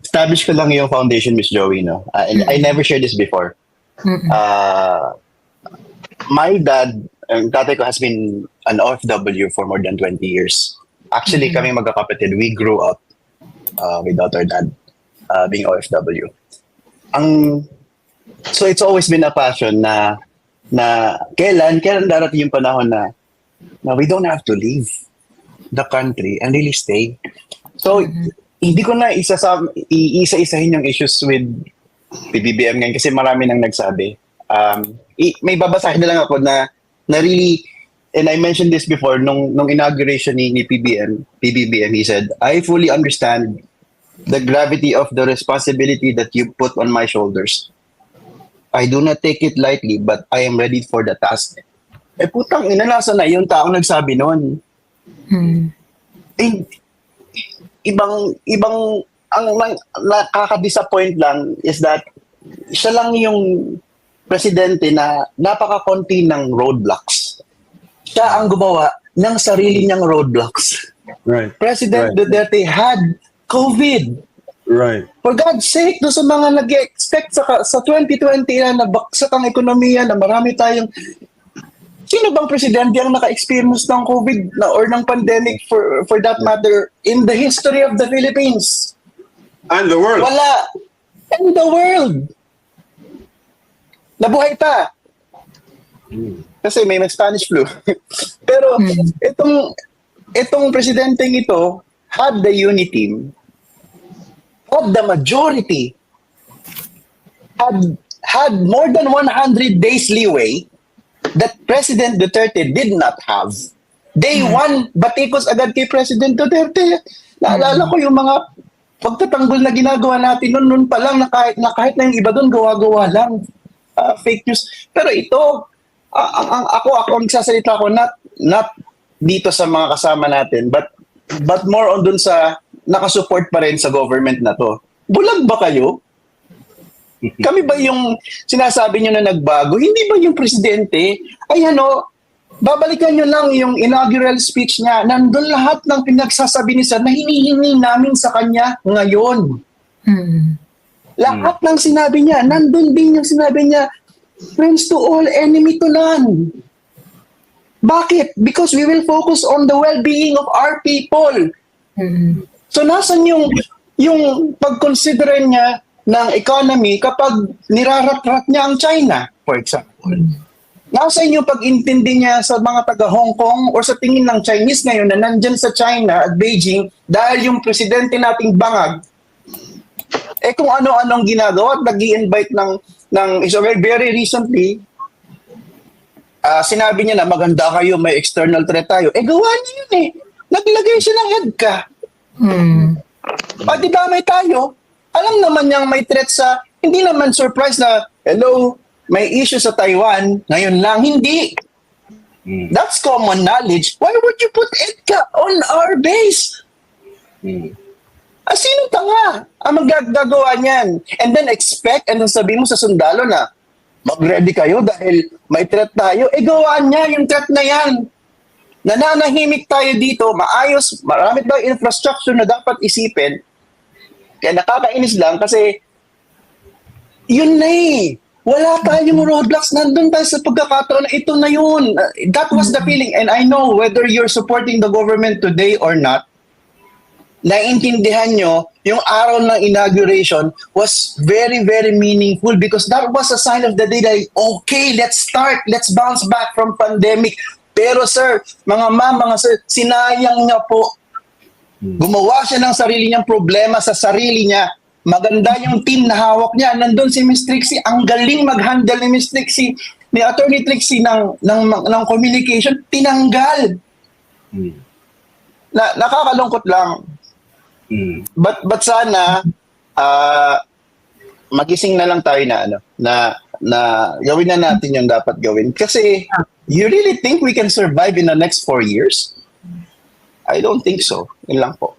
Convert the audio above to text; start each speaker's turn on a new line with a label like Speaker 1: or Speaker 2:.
Speaker 1: Establish ko lang yung foundation, Miss Joey, no? And I never shared this before. My dad, ang tatay ko has been an OFW for more than 20 years. Actually, kami magkakapatid, we grew up without our dad being OFW. So it's always been a passion na kailan darating yung panahon na we don't have to leave the country and really stay. So, hindi ko na isa-isahin yung issues with PBBM ngayon kasi marami nang nagsabi. May babasahin na lang ako na really, and I mentioned this before, nung inauguration ni PBBM, he said, I fully understand the gravity of the responsibility that you put on my shoulders. I do not take it lightly, but I am ready for the task. Putang ina, nasa na yung taong nagsabi noon. Ang nakaka-disappoint lang is that siya lang yung presidente na napaka-konti ng roadblocks. Siya ang gumawa ng sarili niyang roadblocks.
Speaker 2: Right.
Speaker 1: President Duterte had COVID.
Speaker 2: Right.
Speaker 1: For God's sake, doon sa mga nag-expect sa 2020 na nabaksak ang ekonomiya, na marami tayong... Sino bang presidente ang naka-experience ng COVID or ng pandemic for that matter in the history of the Philippines?
Speaker 2: And the world.
Speaker 1: Wala. And the world. Nabuhay pa. Kasi may Spanish flu. Pero itong presidenteng ito had the unity, had the majority, had more than 100 days leeway that President Duterte did not have. Day one, batikos agad kay President Duterte. Naalala ko yung mga pagtatanggol na ginagawa natin noon pa lang na kahit na yung iba doon gawa-gawa lang. Fake news. Pero ito, ako ang nagsasalita ko not dito sa mga kasama natin, but more on dun sa nakasupport pa rin sa government na to. Bulag ba kayo? Kami ba yung sinasabi nyo na nagbago? Hindi ba yung presidente? Ay babalikan nyo lang yung inaugural speech niya. Nandun lahat ng pinagsasabi ni Sir na hinihingi namin sa kanya ngayon. Lahat ng sinabi niya, nandun din yung sinabi niya, friends to all, enemy to none. Bakit? Because we will focus on the well-being of our people. So nasan yung pag-consider niya ng economy kapag nirarat-rat niya ang China, for example? Nasaan yung pag-intindi niya sa mga taga-Hong Kong or sa tingin ng Chinese ngayon na nandyan sa China at Beijing dahil yung presidente nating bangag, kung ano-anong ginagawa at nag-i-invite very recently, sinabi niya na maganda kayo, may external threat tayo. Gawa niya yun eh. Naglagay siya ng EDCA. Di ba may tayo? Alam naman niyang may threat sa, hindi naman surprise na, hello, may issue sa Taiwan, ngayon lang, hindi. That's common knowledge. Why would you put EDCA on our base? Sino tanga ang magagawa niyan? And then expect, and then sabihin mo sa sundalo na, mag-ready kayo dahil may threat tayo. Gawa niya yung threat na yan. Nananahimik tayo dito, maayos, marami daw infrastructure na dapat isipin. Kaya nakakainis lang kasi yun na eh. Wala tayong roadblocks. Nandun tayo sa pagkakataon na ito na yun. That was the feeling. And I know whether you're supporting the government today or not, naiintindihan nyo, yung araw ng inauguration was very, very meaningful because that was a sign of the day that, okay, let's start, let's bounce back from pandemic. Pero sir, mga ma'am, mga sir, sinayang niya po. Gumawa siya ng sarili niyang problema sa sarili niya. Maganda yung team na hawak niya. Nandun si Miss Trixie, ang galing mag-handle ni Miss Trixie, ni Attorney Trixie ng communication, tinanggal. Nakakalungkot lang. But sana magising na lang tayo na gawin na natin yung dapat gawin. Kasi you really think we can survive in the next 4 years? I don't think so. Yun lang po.